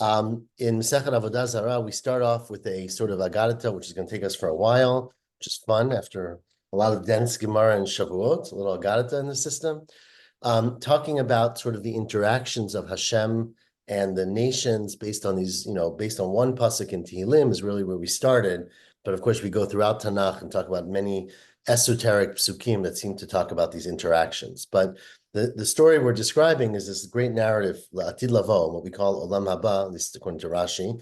In Masechet Avodah Zarah, we start off with a sort of Agadata, which is going to take us for a while, which is fun after a lot of dense Gemara and Shavuot, a little Agadata in the system, talking about sort of the interactions of Hashem and the nations based on these, based on one pasuk in Tehillim is really where we started. But of course, we go throughout Tanakh and talk about many esoteric psukim that seem to talk about these interactions. But the story we're describing is this great narrative, La'atid Lavo, what we call Olam Haba, at least according to Rashi,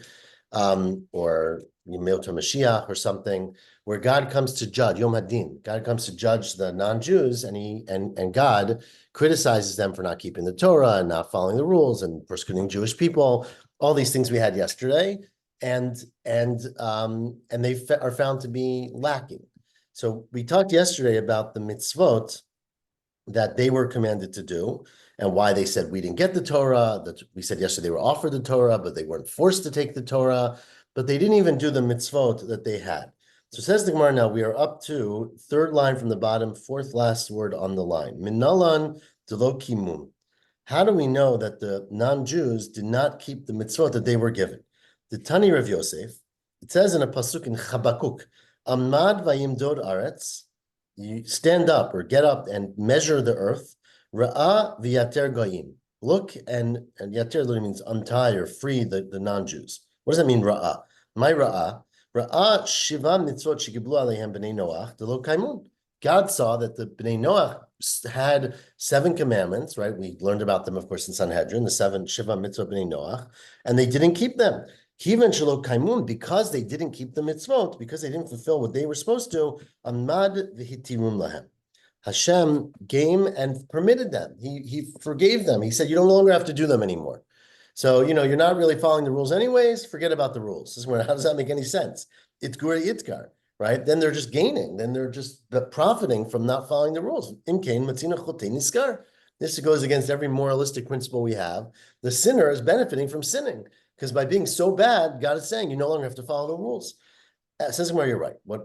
or Yemot HaMashiach or something, where God comes to judge, Yom Hadin. God comes to judge the non-Jews, and God criticizes them for not keeping the Torah and not following the rules and persecuting Jewish people, all these things we had yesterday, and they are found to be lacking. So we talked yesterday about the mitzvot that they were commanded to do, and why they said we didn't get the Torah. That we said yesterday they were offered the Torah, but they weren't forced to take the Torah, but they didn't even do the mitzvot that they had. So says the Gemara now, we are up to third line from the bottom, fourth last word on the line. Minalan delo kimun. How do we know that the non-Jews did not keep the mitzvot that they were given? The Tani Rav Yosef, it says in a pasuk in Chabakuk, Amad vayimdod aretz, you stand up or get up and measure the earth. Ra'ah v'yater goyim. Look, and yater literally means untie or free the non-Jews. What does that mean, ra'ah? My ra'ah. Ra'ah shiva mitzvot shekiblu aleihem b'nei Noach delo kaimun. God saw that the b'nei Noach had 7 commandments, right? We learned about them, of course, in Sanhedrin, the 7 shiva mitzvot b'nei Noach, and they didn't keep them. Kivan shelo kaimun, because they didn't keep the mitzvot, because they didn't fulfill what they were supposed to, amad v'hitirum lahem. Hashem came and permitted them. He forgave them. He said, you no longer have to do them anymore. So, you're not really following the rules anyways. Forget about the rules. This is where, how does that make any sense? It's guri itkar, right? Then they're just gaining. Then they're just profiting from not following the rules. Imkain matzina chotei niskar. This goes against every moralistic principle we have. The sinner is benefiting from sinning. Because by being so bad, God is saying you no longer have to follow the rules. Says where you're right. What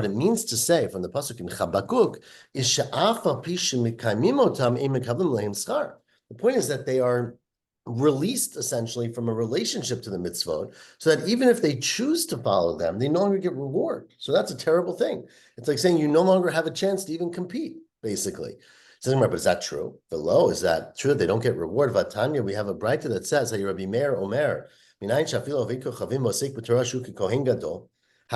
it means to say from the pasuk in Chabakuk is she'afa pishim mekayimim otam ein mekablim lehem schar. The point is that they are released essentially from a relationship to the mitzvot, so that even if they choose to follow them, they no longer get reward. So that's a terrible thing. It's like saying you no longer have a chance to even compete, basically. But is that true? Below, is that true? They don't get reward. Vatanya, we have a braita that says, Rabbi Meir Omer, how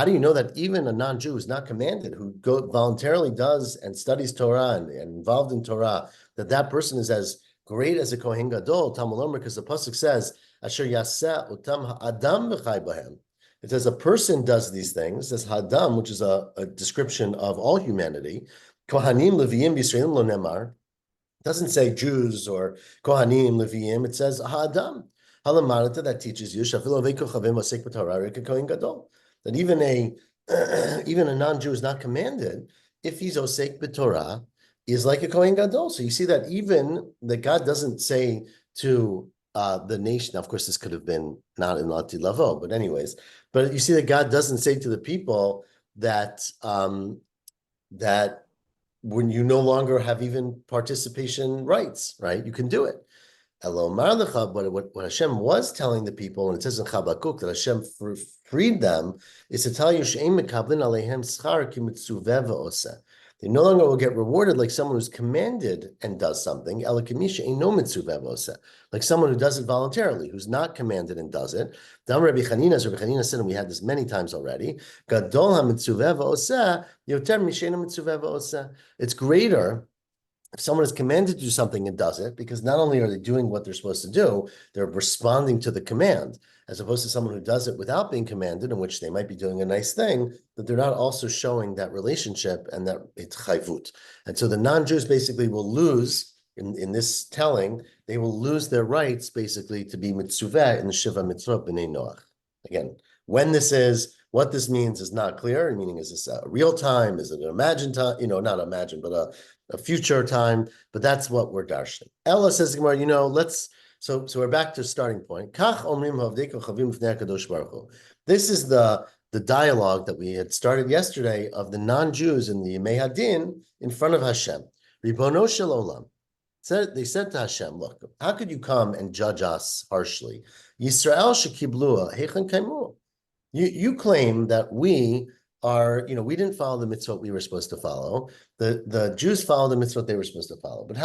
do you know that even a non-Jew who's not commanded, who voluntarily does and studies Torah and involved in Torah, that person is as great as a Kohen Gadol? Talmud Omer, because the pasuk says, Asher yaseh utam ha'adam v'chai bahem. It says a person does these things, as Hadam, which is a description of all humanity. Kohanim, Leviim, Yisraelim, lo nemar. It doesn't say Jews or Kohanim, Leviim. It says Ha'adam. Halamarata, that teaches you that even a non-Jew is not commanded if he's osek b'Torah is like a Kohen Gadol. So you see that even that God doesn't say to the nation. Now, of course, this could have been not in La'atid Lavo, but anyways. But you see that God doesn't say to the people that that when you no longer have even participation rights, right? You can do it. What Hashem was telling the people, when it says in Chabakuk that Hashem freed them, is to tell you, they no longer will get rewarded like someone who's commanded and does something, like someone who does it voluntarily, who's not commanded and does it. Rabbi Chanina said, and we had this many times already, it's greater if someone is commanded to do something and does it, because not only are they doing what they're supposed to do, they're responding to the command, as opposed to someone who does it without being commanded, in which they might be doing a nice thing, that they're not also showing that relationship and that it's chayvut. And so the non-Jews basically will lose, in this telling, they will lose their rights basically to be mitzuveh in the Shiva Mitzvot B'nei Noach. Again, when this is, what this means is not clear. Meaning, is this a real time? Is it an imagined time? Not imagined, but a future time. But that's what we're darshaning. Ella says, let's. So we're back to starting point. This is the dialogue that we had started yesterday of the non-Jews in the Yemei Hadin in front of Hashem. Ribono shel olam. It They said to Hashem, look, how could you come and judge us harshly? Yisrael shekiblua heichan kaimu. You claim that we are, we didn't follow the mitzvot we were supposed to follow. The Jews followed the mitzvot they were supposed to follow. But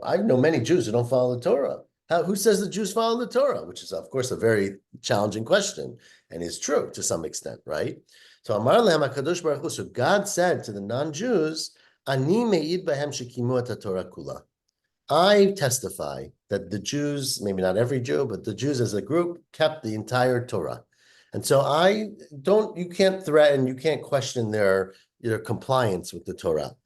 I know many Jews who don't follow the Torah. Who says the Jews follow the Torah? Which is, of course, a very challenging question, and is true to some extent, right? So Amar lehem HaKadosh Baruch Hu, so God said to the non-Jews, Ani me'id bahem shekimu et Torah kula. I testify that the Jews, maybe not every Jew, but the Jews as a group kept the entire Torah. And so you can't threaten, you can't question their compliance with the Torah.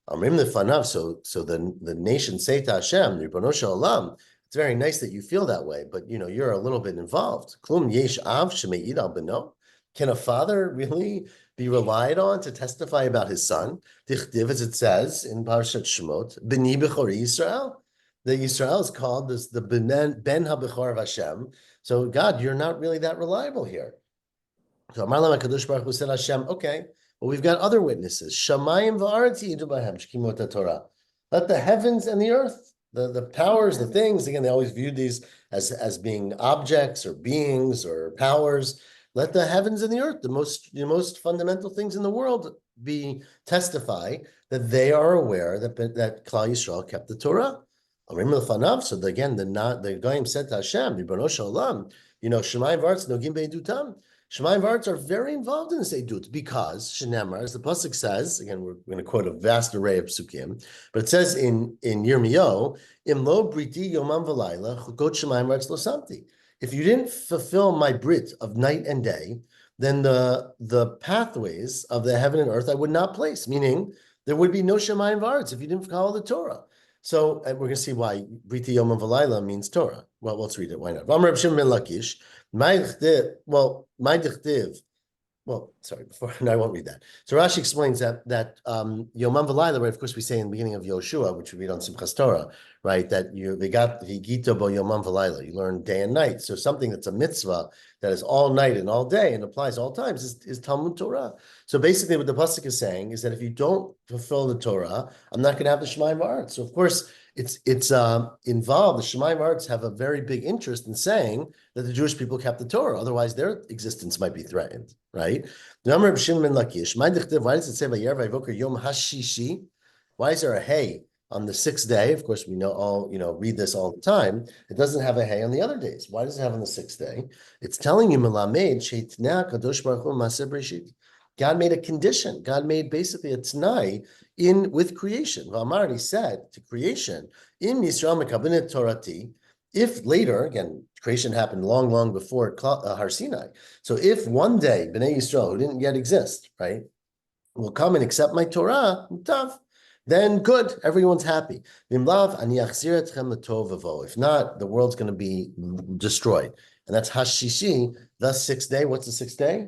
Amrim lefanav, so the nation say to Hashem, Ribono shel olam, it's very nice that you feel that way, but you're a little bit involved. Klum yesh av sheme'id al beno. Can a father really be relied on to testify about his son? Tichtiv, as it says in Parashat Shemot, B'ni Bechori Yisrael. The Yisrael is called the Ben HaBechor of Hashem. So God, you're not really that reliable here. So Amar Lam HaKadosh Baruch Hu said Hashem, okay, well, we've got other witnesses. Shamayim v'aretz yidu bahem shekimot Torah. Let the heavens and the earth, the powers, the things, again, they always viewed these as being objects or beings or powers. Let the heavens and the earth, the most fundamental things in the world, testify that they are aware that Klal Yisrael kept the Torah. So again, the Goyim said to Hashem, Ribono shel olam, Shemayim v'aretz nogim be'edutam. Shemayim v'aretz are very involved in this edut because Shenemar, as the pasuk says, again, we're going to quote a vast array of psukim, but it says in Yirmiyahu, Im lo briti yomam v'layla chukot shemayim v'aretz lo samti. If you didn't fulfill my brit of night and day, then the pathways of the heaven and earth I would not place, meaning there would be no Shemayim v'aretz if you didn't follow the Torah. So we're going to see why Briti Yom V'Layla means Torah. Well, let's read it. Why not? V'amar Reb Shimon ben Lakish, my dichtiv. Well, sorry, I won't read that. So Rashi explains that Yomam V'Layla, right? Of course, we say in the beginning of Yoshua, which we read on Simchas Torah, right? That they got Higito bo Yomam V'Layla. You learn day and night. So something that's a mitzvah that is all night and all day and applies all times is Talmud Torah. So basically, what the pasuk is saying is that if you don't fulfill the Torah, I'm not going to have the Shemayim v'aretz. So of course, it's involved. The Shemayim v'aretz have a very big interest in saying that the Jewish people kept the Torah. Otherwise, their existence might be threatened, right? Why does it say Vayeyer Yom Hashishi? Why is there a hey on the sixth day? Of course, we read this all the time. It doesn't have a hey on the other days. Why does it have on the sixth day? It's telling you Melamed Sheitna Kadosh Baruch Hu Maseh Breshit. God made a condition. God made basically a t'nai with creation. V'amar, he said to creation, in Yisrael mekabinet Torati, if later, again, creation happened long, long before Har Sinai. So if one day Bnei Yisrael, who didn't yet exist, right, will come and accept my Torah, tough, then good, everyone's happy. If not, the world's going to be destroyed. And that's Hashishi, the sixth day. What's the sixth day?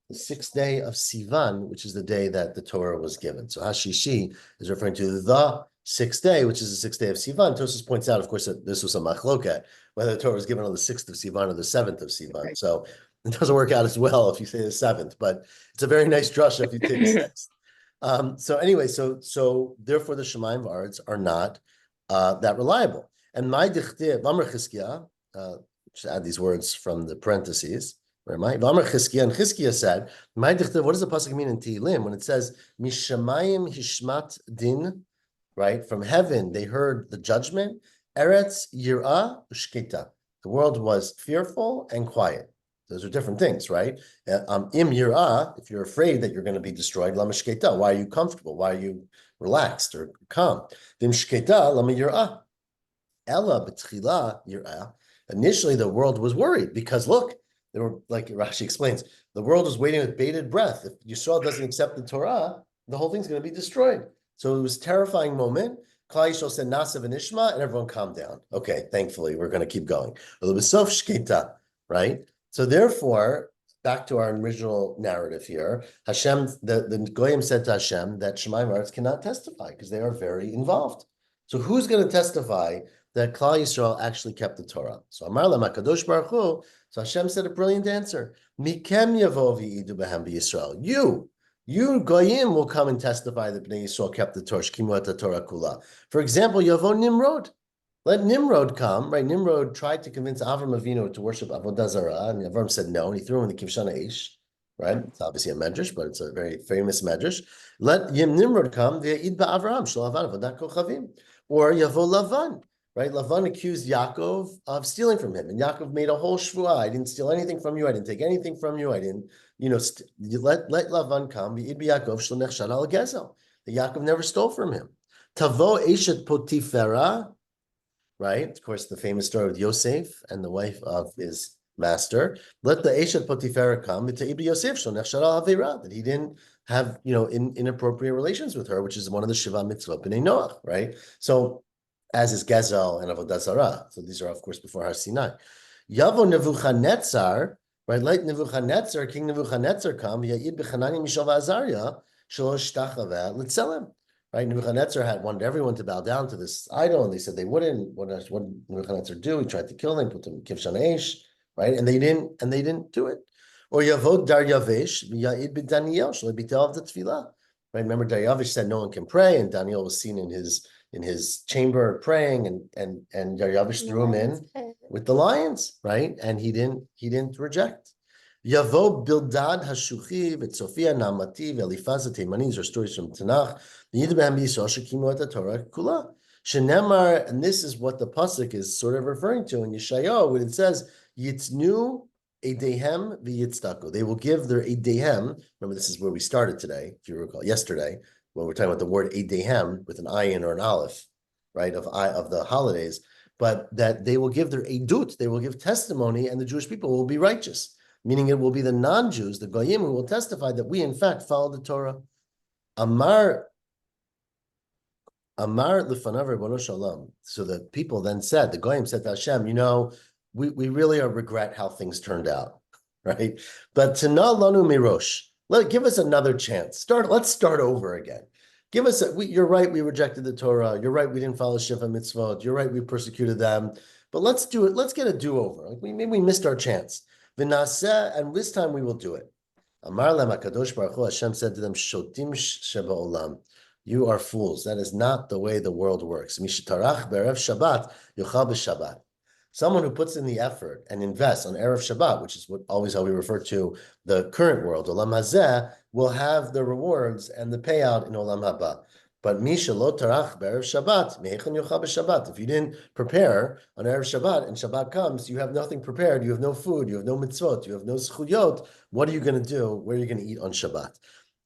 The sixth day of Sivan, which is the day that the Torah was given. So Hashishi is referring to the sixth day, which is the sixth day of Sivan. Tosfos points out, of course, that this was a machloket, whether the Torah was given on the 6th of Sivan or the 7th of Sivan. So it doesn't work out as well if you say the 7th, but it's a very nice drush if you take the 6th. So anyway, so therefore the Shemayim v'aretz are not that reliable. And my dichtiv, V'amar Chizkiah, just add these words from the parentheses. V'amar Chizkiah, and Chizkiah said, my dichtiv, what does the pasuk mean in Tehillim when it says Mishamayim hishmat din? Right? From heaven, they heard the judgment. Eretz yirah ushketa. The world was fearful and quiet. Those are different things, right? Im yirah, if you're afraid that you're going to be destroyed, lama shketa. Why are you comfortable? Why are you relaxed or calm? Vim shketa lama yirah. Ella b'tchila yirah. Initially, the world was worried because look, they were, like Rashi explains, the world was waiting with bated breath. If Yisrael doesn't accept the Torah, the whole thing's going to be destroyed. So it was a terrifying moment. Klal Yisrael said Nasav and Ishma, and everyone calmed down. Okay, thankfully, we're going to keep going. Right? So therefore, back to our original narrative here, Hashem, the Goyim said to Hashem that Shemayim v'aretz cannot testify because they are very involved. So who's going to testify that Klal Yisrael actually kept the Torah? So Amar Lam HaKadosh Baruch Hu, so Hashem said a brilliant answer. Mikem yavo v'idu b'hem b'Yisrael. You goyim will come and testify that Bnei Yisrael kept the Torah, shkimu et Torah kula. For example, Yavo Nimrod. Let Nimrod come, right? Nimrod tried to convince Avram Avinu to worship Avodah Zarah, and Avram said no, and he threw him in the Kivshana Eish, right? It's obviously a medrash, but it's a very famous medrash. Let Nimrod come, v'yid ba'Avram, shlo avad avodat kochavim. Or Yavo Lavan, right? Lavan accused Yaakov of stealing from him, and Yaakov made a whole shvuah. I didn't steal anything from you. I didn't take anything from you. I didn't, let Lavan come, v'yid b'Yaakov shlo nechshad al gezel. Yaakov never stole from him. Tavo eshet potifera, right? Of course, the famous story with Yosef and the wife of his master. Let the Eshet Potiphar come to Yosef that he didn't have, inappropriate relations with her, which is one of the Shiva Mitzvah B'nai Noach, right? So, as is Gezel and Avodah Zarah. So these are, of course, before Har Sinai. Yavo Nebuchadnezzar, right? Let Nebuchadnezzar, King Nebuchadnezzar come. Ya'id b'Chanani Mishav Azariah shalosh tachava l'tzelem. Right, Nebuchadnezzar wanted everyone to bow down to this idol, and they said they wouldn't. What did Nebuchadnezzar do? He tried to kill them, put them in Kivshan Eish, right? And they didn't do it. Or Yavod Daryavish v'Ya'id b'Daniel shlebitel of the tefillah. Right, remember Daryavish said no one can pray, and Daniel was seen in his chamber praying, and Daryavish threw him in with the lions, right? And he didn't reject. Yavo Bildad Hashuchi v'Tzofia Namati v'Elifaz Teimani. These are stories from Tanakh. Torah Kula. Shenemar, and this is what the pasuk is sort of referring to in Yeshayahu, when it says Yitznu Eidehem v'Yitztaku. They will give their Eidehem. Remember, this is where we started today, if you recall, yesterday, when we're talking about the word Eidehem with an ayin or an aleph, right, of the holidays, but that they will give their Eidut, they will give testimony, and the Jewish people will be righteous. Meaning it will be the non-Jews, the Goyim, who will testify that we, in fact, follow the Torah. Amar Lifanav Ribono Shalom. So the people then said, the Goyim said to Hashem, we really regret how things turned out, right? But Tana Lanu Mirosh, give us another chance. Let's start over again. You're right, we rejected the Torah. You're right, we didn't follow Shiva Mitzvot. You're right, we persecuted them. But let's do it. Let's get a do-over. Maybe we missed our chance. V'naseh, and this time we will do it. Amar lem HaKadosh Baruch Hu, Hashem said to them, Shotim sheba'olam. You are fools. That is not the way the world works. Mishitarach be'erev Shabbat, yochal b'Shabbat. Someone who puts in the effort and invests on Erev Shabbat, which is always how we refer to the current world, Olam Hazeh, will have the rewards and the payout in Olam Haba. But Misha lo tarach be'erev Shabbat, me'echon yochal b'Shabbat. If you didn't prepare on Erev Shabbat and Shabbat comes, you have nothing prepared. You have no food. You have no mitzvot. You have no zchuyot. What are you going to do? Where are you going to eat on Shabbat?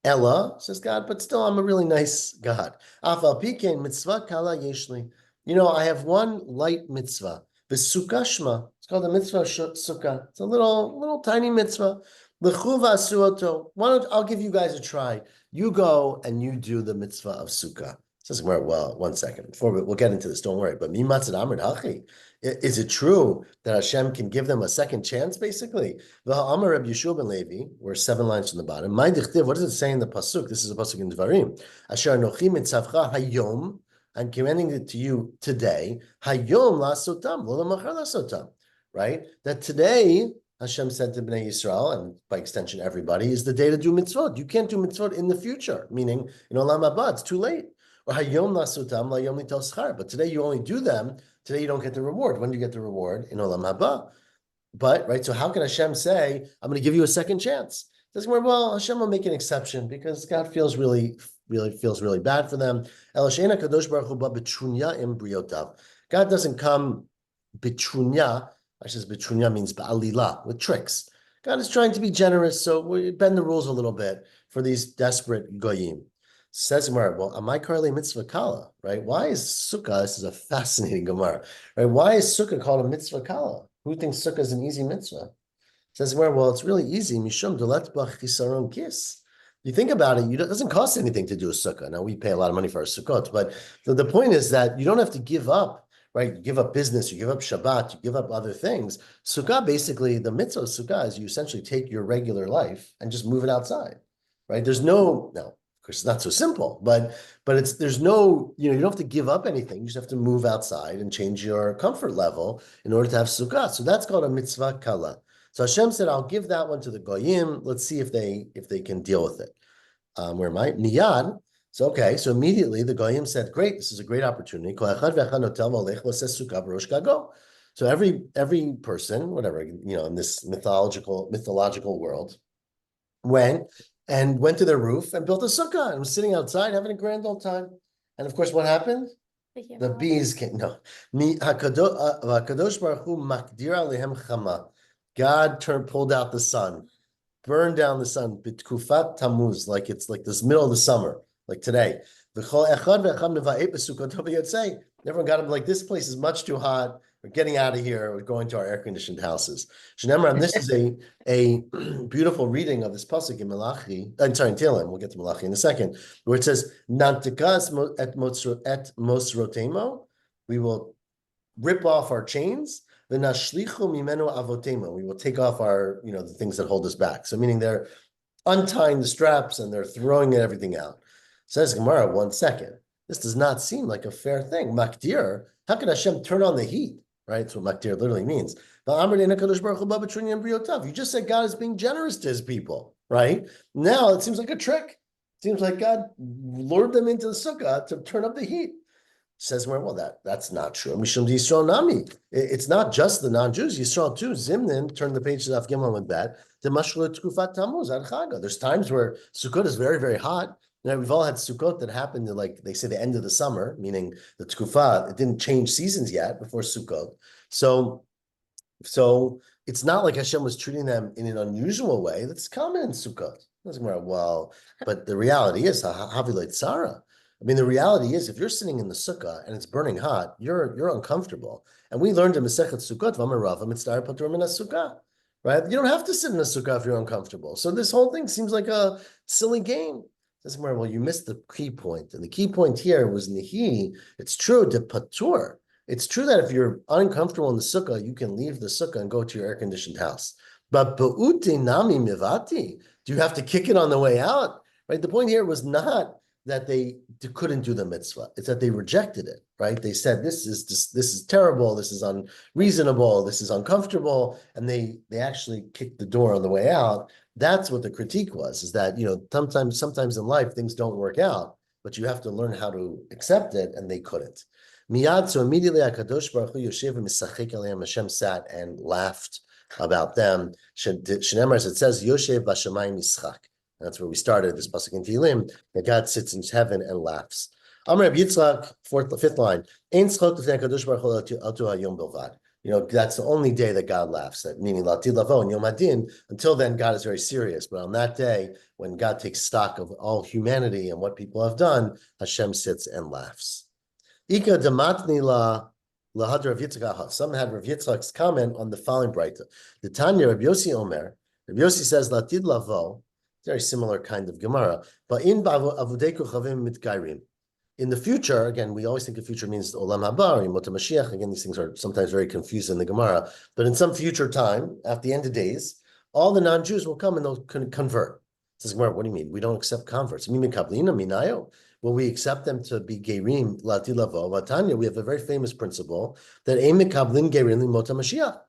Ella, says God, but still, I'm a really nice God. Afal pikein mitzvah kala yeshli. I have one light mitzvah. The sukkah shma. It's called the mitzvah sukkah. It's a little tiny mitzvah. L'chuva asuoto. I'll give you guys a try. You go and you do the mitzvah of sukkah. Says, well, 1 second. Before we'll get into this, don't worry. But mi matzad amrid hachi. Is it true that Hashem can give them a second chance, basically? V'ha'amar Reb Yeshua ben Levi, we're 7 lines from the bottom. What does it say in the pasuk? This is a pasuk in Dvarim. Asher anochi mitzavcha hayom. I'm commanding it to you today. Hayom lasotam, lo lamachar lasotam. Right? That today, Hashem said to Bnei Yisrael, and by extension everybody, is the day to do mitzvot. You can't do mitzvot in the future, meaning in Olam Haba, it's too late. Or hayom lasotam, la yom litel schar. But today you only do them. Today you don't get the reward. When do you get the reward? In Olam Haba. But, right, so how can Hashem say, I'm going to give you a second chance? It doesn't work. Well, Hashem will make an exception because God feels really bad for them. God doesn't come bitrunya. Actually, bitrunya means ba'alila, with tricks. God is trying to be generous, so we bend the rules a little bit for these desperate goyim. Says Gemara, well, Amai Karli mitzvah kala, right? Why is sukkah? This is a fascinating Gemara, right? Why is sukkah called a mitzvah kala? Who thinks sukkah is an easy mitzvah? Says Gemara, well, it's really easy. Mishum delet bach chisaron kis. You think about it, it doesn't cost anything to do a sukkah. Now, we pay a lot of money for our sukkot, but the point is that you don't have to give up, right? You give up business, you give up Shabbat, you give up other things. Sukkah, basically, the mitzvah of sukkah is you essentially take your regular life and just move it outside, right? There's no, of course, it's not so simple, but there's no, you don't have to give up anything. You just have to move outside and change your comfort level in order to have sukkah. So that's called a mitzvah kala. So Hashem said, I'll give that one to the goyim. Let's see if they can deal with it. Where am I? Miyad. So okay, so immediately the goyim said, "Great, this is a great opportunity." So every person, whatever, in this mythological world, went to their roof and built a sukkah and was sitting outside having a grand old time. And of course, what happened? The bees came. No, Hakadosh Baruch Hu makdir alehem chama. God pulled out the sun, burned down the sun. Bitkufat Tammuz, like it's like this middle of the summer, like today. Everyone got up like, this place is much too hot. We're getting out of here. We're going to our air-conditioned houses. And this is a beautiful reading of this pasuk in Malachi. I'm sorry, in Tehillim. We'll get to Malachi in a second, where it says, "Nantikas et mosrotemo." We will rip off our chains. V'nashlichu mimenu avotemo. We will take off our, the things that hold us back. So meaning they're untying the straps and they're throwing everything out. Says Gemara, 1 second. This does not seem like a fair thing. Makdir, how can Hashem turn on the heat? Right? That's what makdir literally means. You just said God is being generous to his people, right? Now it seems like a trick. It seems like God lured them into the sukkah to turn up the heat. Says where, well, that's not true. Mishum Yisrael Nami. It's not just the non-Jews. Yisrael too. Zimnin, turn the page to Daf Gimel with that. There's times where Sukkot is very, very hot. We've all had Sukkot that happened to, like they say, the end of the summer, meaning the Tkufa, it didn't change seasons yet before Sukkot. So it's not like Hashem was treating them in an unusual way. That's common in Sukkot. Well, but the reality is, Havilat Zarah. I mean, the reality is, if you're sitting in the sukkah and it's burning hot, you're uncomfortable. And we learned in Masechet Sukkot, V'amarava mitzvah patur min sukkah, right? You don't have to sit in a sukkah if you're uncomfortable. So this whole thing seems like a silly game. Well, you missed the key point. And the key point here was nihi. It's true, de patur. It's true that if you're uncomfortable in the sukkah, you can leave the sukkah and go to your air-conditioned house. But ba'uti nami mivati. Do you have to kick it on the way out? Right? The point here was not that they couldn't do the mitzvah. It's that they rejected it, right? They said, this is terrible, this is unreasonable, this is uncomfortable, and they actually kicked the door on the way out. That's what the critique was, is that, sometimes in life things don't work out, but you have to learn how to accept it, and they couldn't. Miyad, so immediately HaKadosh Baruch Hu Yoshev Misachek Aleim, Hashem sat and laughed about them. Shenemar, as it says, Yoshev Bashamayim Yischak. That's where we started this pasuk in Tehillim, that God sits in heaven and laughs. Amar Reb Yitzchak, fifth line. Ein tzchok l'fnei HaKadosh Baruch Hu altu hayom bilvad. That's the only day that God laughs. That meaning Latid Lavo and Yom Hadin. Until then, God is very serious. But on that day, when God takes stock of all humanity and what people have done, Hashem sits and laughs. Ika dematni la lahad Rav Yitzchak. Some had Rav Yitzchak's comment on the following brayta. The Tanya Rav Yossi Omer. Rav Yossi says Latid Lavo. Very similar kind of Gemara. But in the future, again, we always think the future means Olam Haba or Yemot HaMashiach. Again, these things are sometimes very confused in the Gemara. But in some future time, at the end of days, all the non-Jews will come and they'll convert. Says Gemara, what do you mean? We don't accept converts. Will we accept them to be Gerim Lati Lavo? Vatanya, we have a very famous principle that Ein Mekablin Gerim Yemot HaMashiach.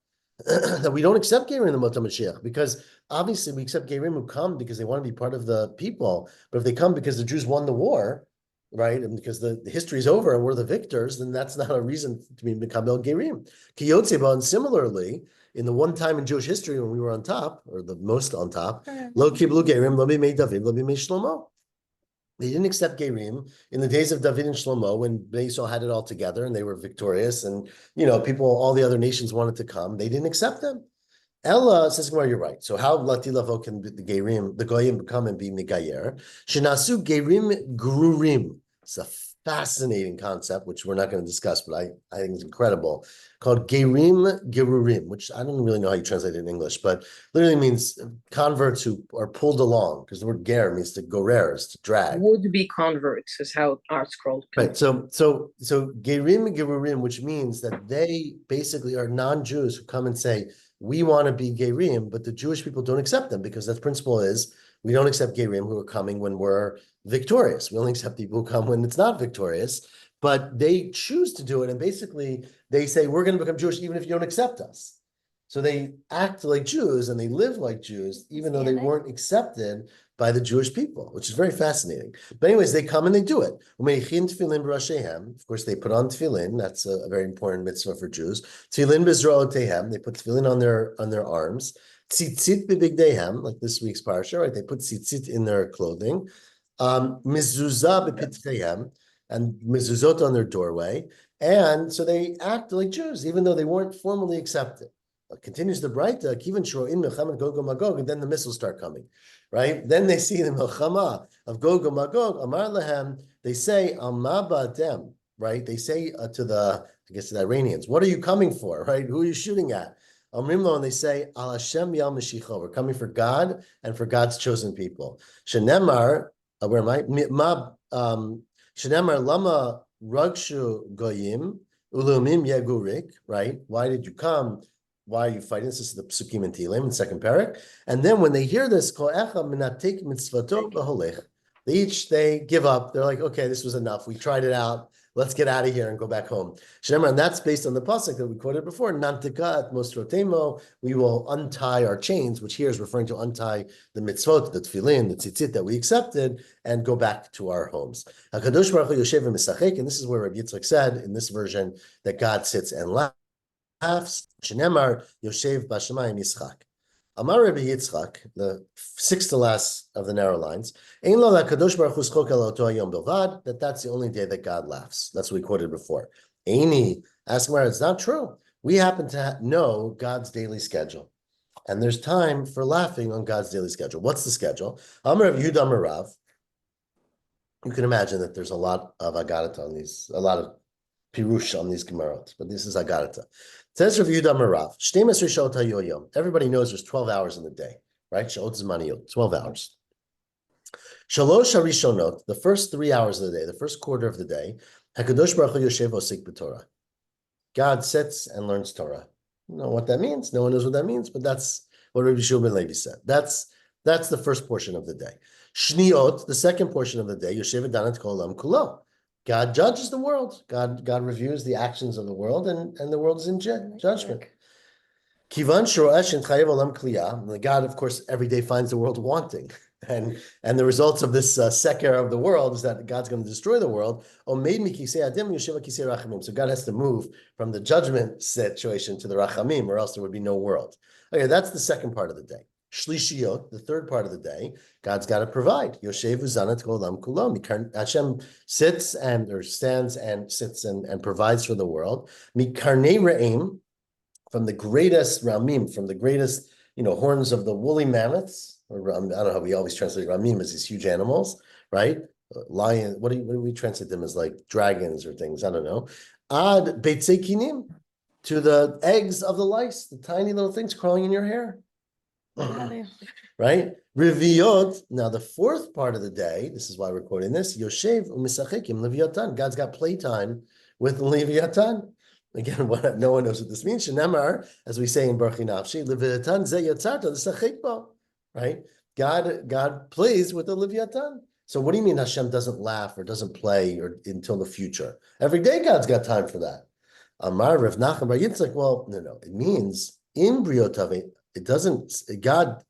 That we don't accept Gerim in the Mot HaMashiach, because obviously we accept Gerim who come because they want to be part of the people, but if they come because the Jews won the war, right, and because the history is over and we're the victors, then that's not a reason to be Mekabel Gerim. Kiyotzeba, and similarly, in the one time in Jewish history when we were on top, or the most on top, Lo Kiblu Gerim, Lo Bimei David, Lo Bimei Shlomo. They didn't accept Gerim in the days of David and Shlomo when Bnei Yisrael had it all together and they were victorious, and people, all the other nations wanted to come. They didn't accept them. Ella says, "Well, you're right. So how Latilavo can the Gerim, the Goyim come and be Megayer? Shenasu Gerim Grurim." It's a fascinating concept, which we're not going to discuss, but I think it's incredible. Called Gerim Gerurim, which I don't really know how you translate it in English, but literally means converts who are pulled along, because the word ger means to gorer, to drag. Would be converts is how our scroll. Right. So Gerim Gerurim, which means that they basically are non-Jews who come and say, we want to be Gerim, but the Jewish people don't accept them, because that principle is we don't accept Gerim who are coming when we're victorious. We only accept people who come when it's not victorious, but they choose to do it. And basically they say, we're going to become Jewish even if you don't accept us. So they act like Jews and they live like Jews, even though they weren't accepted by the Jewish people, which is very fascinating. But anyways, they come and they do it. Of course, they put on tefillin. That's a very important mitzvah for Jews. Tefillin b'zro'otehem. They put tefillin on their arms. Tzitzit b'bigdeihem, like this week's parsha, right? They put tzitzit in their clothing. Mezuzah b'pitcheihem, and mezuzot on their doorway. And so they act like Jews, even though they weren't formally accepted. Continues the Braita, Kivan Shro'in Melchama Gog Magog, and then the missiles start coming, right? Then they see the Melchama of Gog Magog, Amar Lahem, they say, Alma Ba'atem, right? They say to the Iranians, what are you coming for, right? Who are you shooting at? Amrimlo, and they say, Al Hashem Yal Mashiach, we're coming for God and for God's chosen people. Shenemar, where am I? Shenemar Lama Ragshu Goyim, Ulumim Yegurik, right? Why did you come? Why are you fighting? This is the Psukim and Tehillim in second parak. And then when they hear this, they give up. They're like, okay, this was enough. We tried it out. Let's get out of here and go back home. And that's based on the pasuk that we quoted before. Nantikat mosrotemo. We will untie our chains, which here is referring to untie the mitzvot, the tefillin, the tzitzit that we accepted, and go back to our homes. Hakadosh Baruch Hu yoshev v'misachek, and this is where Rabbi Yitzchak said in this version that God sits and laughs. Shenemar Yoshev Bashamayim Yitzchak. Amar Rabbi Yitzchak, the sixth to last of the narrow lines, Ein lo lakadosh baruch hu schok el oto hayom bilvad, that's the only day that God laughs. That's what we quoted before. Eini, ask Gemara, it's not true. We happen to know God's daily schedule, and there's time for laughing on God's daily schedule. What's the schedule? Amar Rav Yehuda Amar Rav. You can imagine that there's a lot of agarata on these, a lot of pirush on these gemarot, but this is agarata. Says Rav Yehuda Amar Rav, everybody knows there's 12 hours in the day, right? 12 hours. Shalosh harishonot, the first 3 hours of the day, the first quarter of the day, Hakadosh Baruch Hu Yoshev Osik b'Torah. God sits and learns Torah. You know what that means? No one knows what that means, but that's what Rabbi Shua ben Levi said. That's the first portion of the day. Shniot, the second portion of the day, Yoshev Danat Kol Olam Kulo. God judges the world. God reviews the actions of the world, and the world is in judgment. Kivan shoroesh and chayev olam kliya. God, of course, every day finds the world wanting, and the results of this seker of the world is that God's going to destroy the world. So God has to move from the judgment situation to the rachamim, or else there would be no world. Okay, that's the second part of the day. Shlishiyot, the third part of the day, God's got to provide. Yoshev uzanat kolam kulom. Hashem sits and stands and provides for the world. Mikarnei re'im, from the greatest ramim, from the greatest horns of the woolly mammoths. Or I don't know how we always translate ramim as these huge animals, right? Lion. What do we translate them as, like dragons or things? I don't know. Ad beitzei kinim, to the eggs of the lice, the tiny little things crawling in your hair. Right? Riviyot. Now the fourth part of the day, this is why we're quoting this, Yoshev u'misachekim leviatan. God's got playtime with leviatan. Again, no one knows what this means. Shenemar, as we say in Baruch Nafshi, leviatan ze yatzarta l'sachek. Right? God plays with the leviatan. So what do you mean Hashem doesn't laugh or doesn't play or until the future? Every day God's got time for that. Amar Rav Nachman bar Yitzchak. Well, no. It means in briotav. God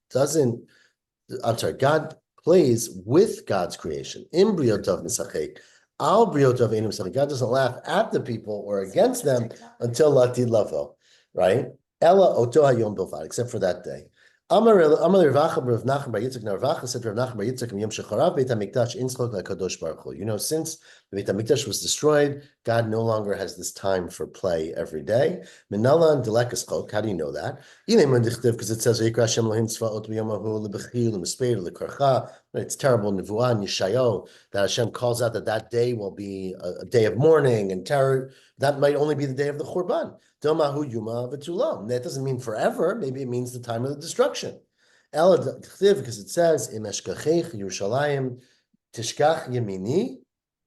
plays with God's creation. In briotav misachek, al briotav einu misachek. God doesn't laugh at the people or against them until latid lavo, right? Ella oto hayom bilvad, except for that day. Amar Ravacha Rav Nachman bar Yitzchak. Now Ravacha said to Rav Nachman bar Yitzchak, Yom shecharav Beit Hamikdash inschok lakadosh baruch hu. Since the Beit Hamikdash was destroyed, God no longer has this time for play every day. Minala and delekaschok. How do you know that? Because it says Yikra Hashem Elohim tzvaot b'yomahu lebechil u'mesped lekarcha. It's terrible Nevuah and Yeshayahu that Hashem calls out that day will be a day of mourning and terror. That might only be the day of the Churban. That doesn't mean forever. Maybe it means the time of the destruction. Because it says, Im eshkachech Yerushalayim tishkach yemini,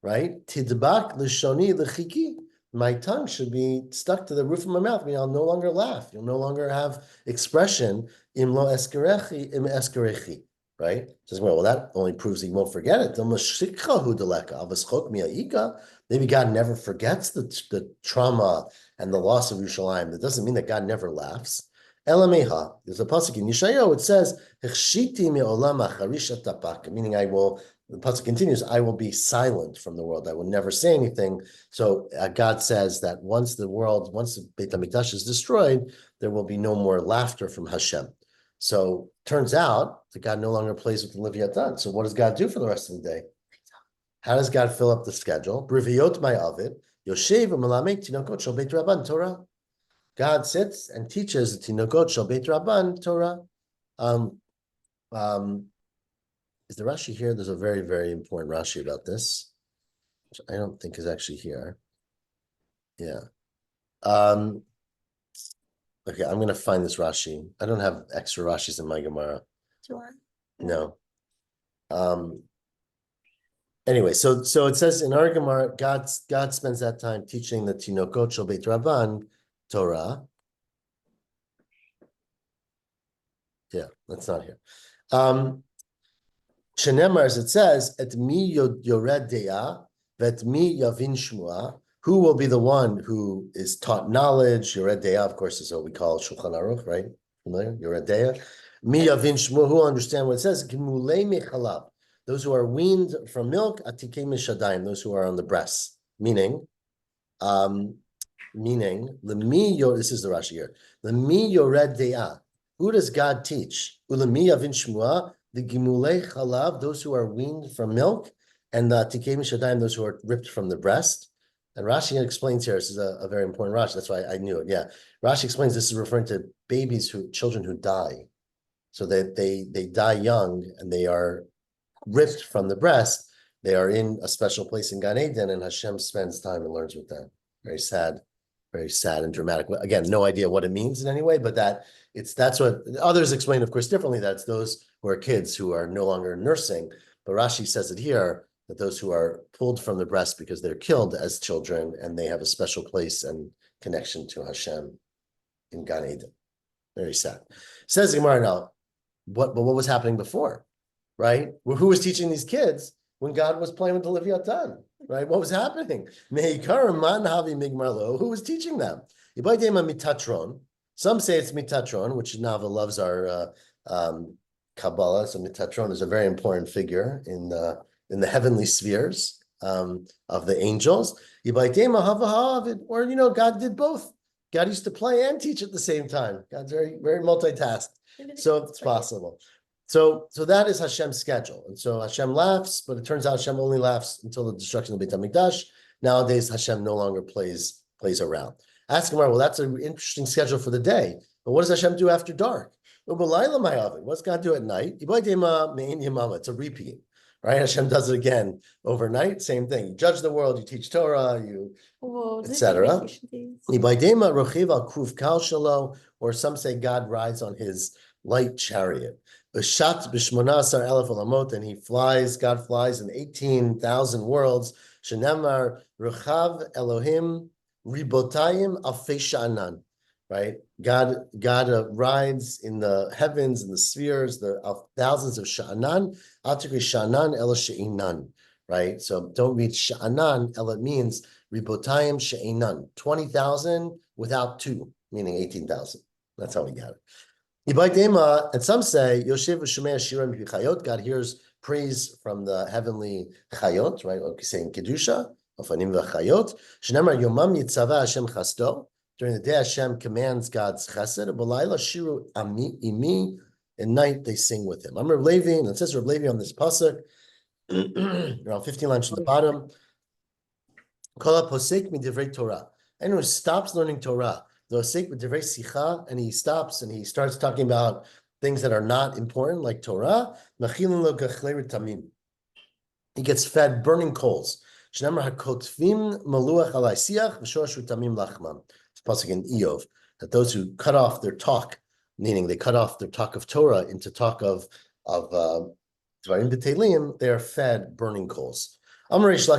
right? Tidbak l'shoni l'chiki. My tongue should be stuck to the roof of my mouth. I mean, I'll no longer laugh. You'll no longer have expression. Im lo eskerechi, im eskerechi. Right? Says, well, that only proves he won't forget it. Maybe God never forgets the trauma and the loss of Yerushalayim. That doesn't mean that God never laughs. Elameha. There's a pasuk in Yeshayahu. It says, "Hechshiti me'olam acharish atapak," meaning I will. The pasuk continues, "I will be silent from the world. I will never say anything." So God says that once the Beit HaMikdash is destroyed, there will be no more laughter from Hashem. So turns out that God no longer plays with the Leviathan. So what does God do for the rest of the day? How does God fill up the schedule? Briviyot ma'avid, Yoshev u'melamed tinokot shel Beit Rabban Torah. God sits and teaches the tinokot shel Beit Rabban Torah. Is the Rashi here? There's a very, very important Rashi about this, which I don't think is actually here. Yeah. Okay, I'm going to find this Rashi. I don't have extra Rashis in my Gemara. Do you want? No. Anyway, so it says in our Gemara, God spends that time teaching the Tinokot Shel Beit Rabban Torah. Yeah, that's not here. Shenemar, as it says, et mi yored de'ah, vet mi yavin shmua. Who will be the one who is taught knowledge? Yored de'ah, of course, is what we call Shulchan Aruch, right? Familiar? Yored de'ah. Mi yavin shmua. Who will understand what it says? Gemulei mechalab. Those who are weaned from milk, atikei mishadayim. Those who are on the breasts. Meaning, this is the Rashi here. Lemi yored de'ah. Who does God teach? Ulemi yavin shmua. The gimulei chalav, those who are weaned from milk, and the tikei mishadayim, those who are ripped from the breast. And Rashi explains here, this is a very important Rashi, that's why I knew it, yeah. Rashi explains this is referring to children who die. So that they die young, and they are ripped from the breast. They are in a special place in Gan Eden, and Hashem spends time and learns with them. Very sad and dramatic. Again, no idea what it means in any way, but that's what others explain, of course, differently. That's those who are kids who are no longer nursing. But Rashi says it here, that those who are pulled from the breast because they're killed as children, and they have a special place and connection to Hashem in Gan Eden. Very sad. Says Gemara now, what was happening before, right? Well, who was teaching these kids when God was playing with the Leviathan, right? What was happening? Who was teaching them? Some say it's Mitatron, which Nava loves our Kabbalah. So Mitatron is a very important figure in the heavenly spheres of the angels. Or, God did both. God used to play and teach at the same time. God's very, very multitasked. So it's possible. So that is Hashem's schedule. And so Hashem laughs, but it turns out Hashem only laughs until the destruction of Beit HaMikdash. Nowadays, Hashem no longer plays around. Ask Gemara, well, that's an interesting schedule for the day. But what does Hashem do after dark? What's God do at night? It's a repeat, right? Hashem does it again overnight. Same thing. You judge the world, you teach Torah, etc. Or some say God rides on his light chariot. And he flies, God flies in 18,000 worlds. Shenemar Ruchav Elohim Ribotayim Alfei Sha'anan. Right? God rides in the heavens and the spheres, thousands of Sha'anan. Atikri Sha'anan Ela She'inan. Right? So don't read Sha'anan. Ela means Ribotayim She'inan. 20,000 without two, meaning 18,000. That's how we got it. And some say, God hears praise from the heavenly chayot, right? Like saying Kedusha, Ofanim v'chayot. Shneimar Yomam Yitzava Hashem Chasto. During the day, Hashem commands God's chesed. B'layla shiru imi. At night, they sing with him. I'm Reb Levi, and it says Reb Levi on this pasuk, around 15 lines from the bottom. Kol posek midivrei Torah. Anyone who stops learning Torah, and he stops and he starts talking about things that are not important, like Torah. He gets fed burning coals. It's pasuk in Eov, that those who cut off their talk, meaning they cut off their talk of Torah into talk of Dvarim B'Teilim, they are fed burning coals. This is the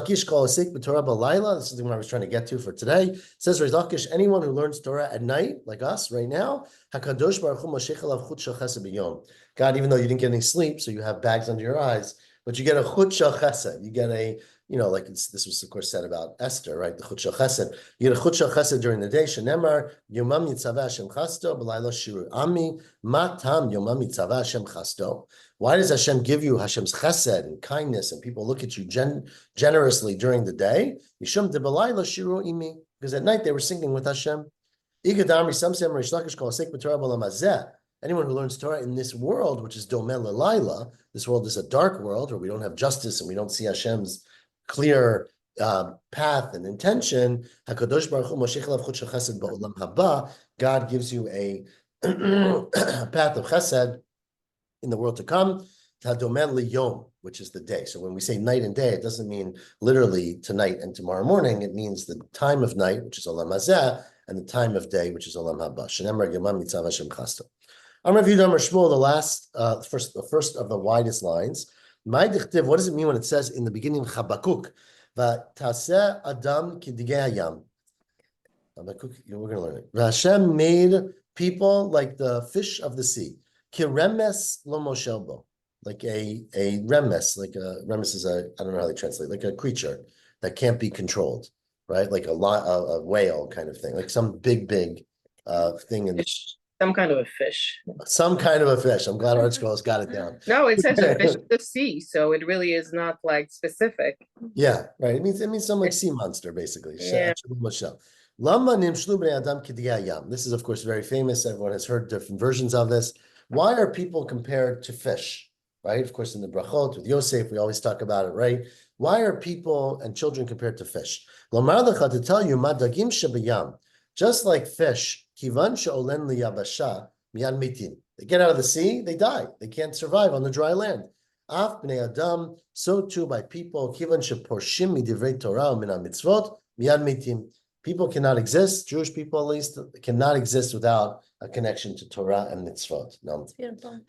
thing I was trying to get to for today. It says Reish Lakish, anyone who learns Torah at night, like us right now, God, even though you didn't get any sleep, so you have bags under your eyes, but you get a chut shel chesed, you get a like this was of course said about Esther, right? The chut shel chesed. You get a chut shel chesed during the day. Shenemar yomam yitzaveh Hashem chasto b'laylo shiru ami matam yomam yitzaveh Hashem chasto. Why does Hashem give you Hashem's chesed and kindness, and people look at you generously during the day? Yishum de b'laylo shiru imi, because at night they were singing with Hashem. Igadamri some say Rish Lakish kol asek b'Torah b'lamazeh. Anyone who learns Torah in this world, which is domel l'layla, this world is a dark world where we don't have justice and we don't see Hashem's clear path and intention. Hakadosh Baruch Hu moshech elav chut shel chesed ba'olam haba. God gives you a path of chesed in the world to come. Tadomel liyom, which is the day. So when we say night and day, it doesn't mean literally tonight and tomorrow morning. It means the time of night, which is olam hazeh, and the time of day, which is olam haba. Shenemar gemam mitzav Hashem chasto. Amar Rav Yehuda Amar Shmuel, the first of the widest lines. My dichtiv, what does it mean when it says in the beginning of Habakkuk, "V'taseh Adam kidigei hayam"? Habakkuk, we're going to learn it. Hashem made people like the fish of the sea, kiremes lo moshelbo, like a remes, like a remes is I don't know how they translate, like a creature that can't be controlled, right? Like a whale kind of thing, like some big thing in the. Some kind of a fish. Some kind of a fish. I'm glad ArtScroll's got it down. No, it says a fish of the sea, so it really is not like specific. Yeah, right. It means some like sea monster, basically. Yeah. This is, of course, very famous. Everyone has heard different versions of this. Why are people compared to fish? Right? Of course, in the brachot with Yosef, we always talk about it, right? Why are people and children compared to fish? To tell you, madagim shebayam, just like fish. Kivan she'olen liyabasha miyan mitim. They get out of the sea, they die. They can't survive on the dry land. Af bnei adam, so too by people. Kivan she'porshim midivrei Torah min mitzvot miyan mitim. People cannot exist. Jewish people, at least, cannot exist without a connection to Torah and mitzvot. Now,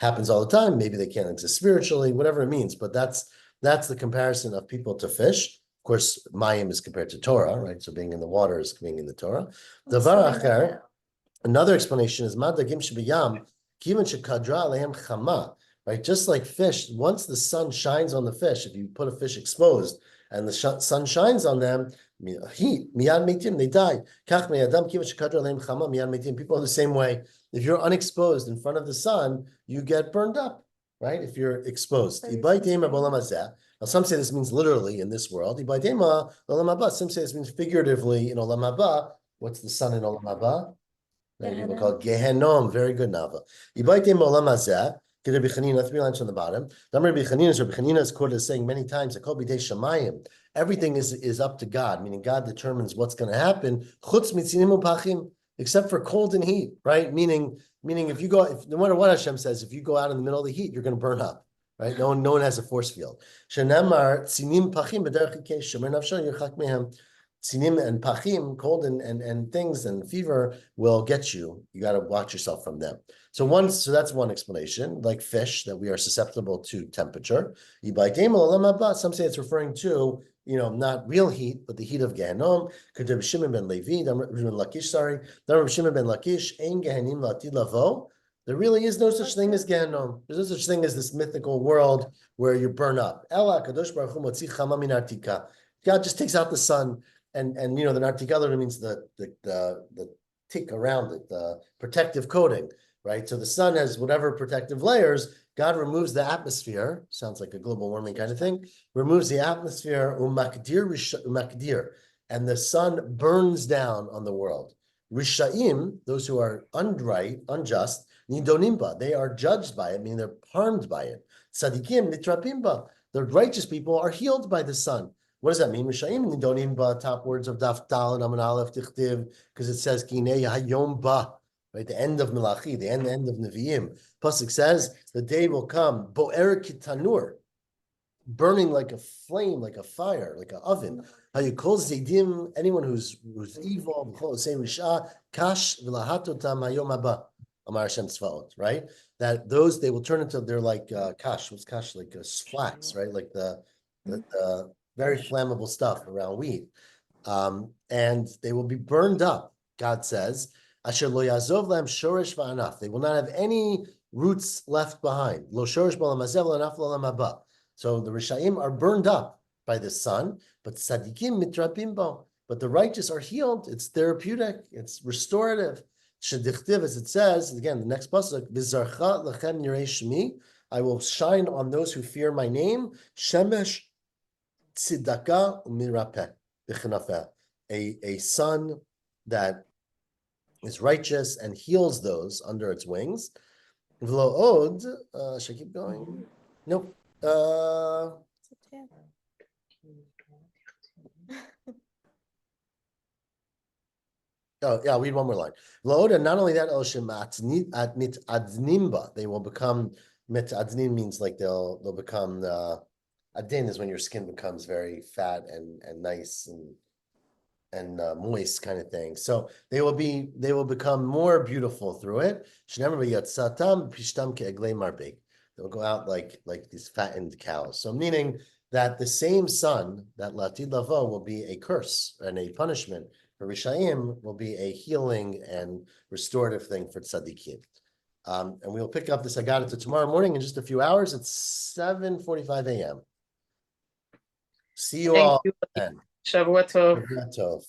happens all the time. Maybe they can't exist spiritually, whatever it means. But that's the comparison of people to fish. Of course, mayim is compared to Torah, right? So being in the water is being in the Torah. Davar acher. Another explanation is madagim shebiyam kivan shekadra alehem chama, right? Just like fish, once the sun shines on the fish, if you put a fish exposed and the sun shines on them, heat miyad mitim, they die. Kach me'adam kivan shekadra alehem chama miyad mitim. People are the same way. If you're unexposed in front of the sun, you get burned up, right? If you're exposed. Now, some say this means literally in this world. Some say this means figuratively in olam haba. What's the sun in olam haba? People call it Gehenom. Very good, Nava. Ibaitim olam hazeh. Rabbi Chanina, 3 lines on the bottom. Rabbi Chanina is quoted as saying many times, everything is up to God, meaning God determines what's going to happen, chutz mitzinim upachim, except for cold and heat, right? Meaning if you go, no matter what Hashem says, if you go out in the middle of the heat, you're going to burn up, right? No one has a force field. Shenemar tzinim pachim b'derech ikesh shomer nafsho yirchak mehem. Sinim and pachim, cold and things and fever will get you. You got to watch yourself from them. So that's one explanation, like fish, that we are susceptible to temperature. Some say it's referring to, not real heat, but the heat of Gehenom. Reb Shimon ben Levi, Reb Shimon ben Lakish, ein Gehenim la'atid lavo. There really is no such thing as Gehenom. There's no such thing as this mythical world where you burn up. Ela kadosh baruch hu motzi chama min artika. God just takes out the sun. And the nartikala means the tick around it, the protective coating, right? So the sun has whatever protective layers. God removes the atmosphere. Sounds like a global warming kind of thing. Removes the atmosphere, umakdir, and the sun burns down on the world. Rishaim, those who are unjust, nidonimba, they are judged by it, meaning they're harmed by it. Tzadikim nitrapimba, the righteous people are healed by the sun. What does that mean? Rishaim nidonim ba, top words of Daf Dal and Amin Aleph Tichtiv, because it says Kinei Hayom Ba, right? The end of Malachi, the end of Nevi'im. Pasuk says the day will come, Bo'er Kitanur, burning like a flame, like a fire, like an oven. Hayukol Zidim, anyone who's evil, same Risha, Kash V'lahatotam Hayom Haba, Amar Hashem Tzvaot, right? That those they will turn into, they're like Kash. What's Kash? Like flax, right? Like the very flammable stuff around wheat. And they will be burned up, God says. Asher lo yazov lahem shoresh va'anaf. They will not have any roots left behind. Lo shoresh b'olam hazeh v'lo anaf l'olam haba. So the Rishaim are burned up, by the sun, but tzadikim mitrabim bo. But the righteous are healed. It's therapeutic. It's restorative. Shedichtiv, as it says, again, the next pasuk, V'zarcha lechem yirei shmi, I will shine on those who fear my name. Shemesh tzedakah umirapeh b'chnafeh, a sun that is righteous and heals those under its wings. V'lo od, should I keep going? Nope. Oh, yeah, read one more line. And not only that, they will become mitadnim means like they'll become adin is when your skin becomes very fat and nice and moist kind of thing. So they will become more beautiful through it. They will go out like these fattened cows. So meaning that the same sun that latid lavo will be a curse and a punishment for Rishayim will be a healing and restorative thing for tzaddikim. And we'll pick up this Haggadah tomorrow morning in just a few hours at 7:45 a.m. See you all. Thank you. Shavua tov. Shabbat tov.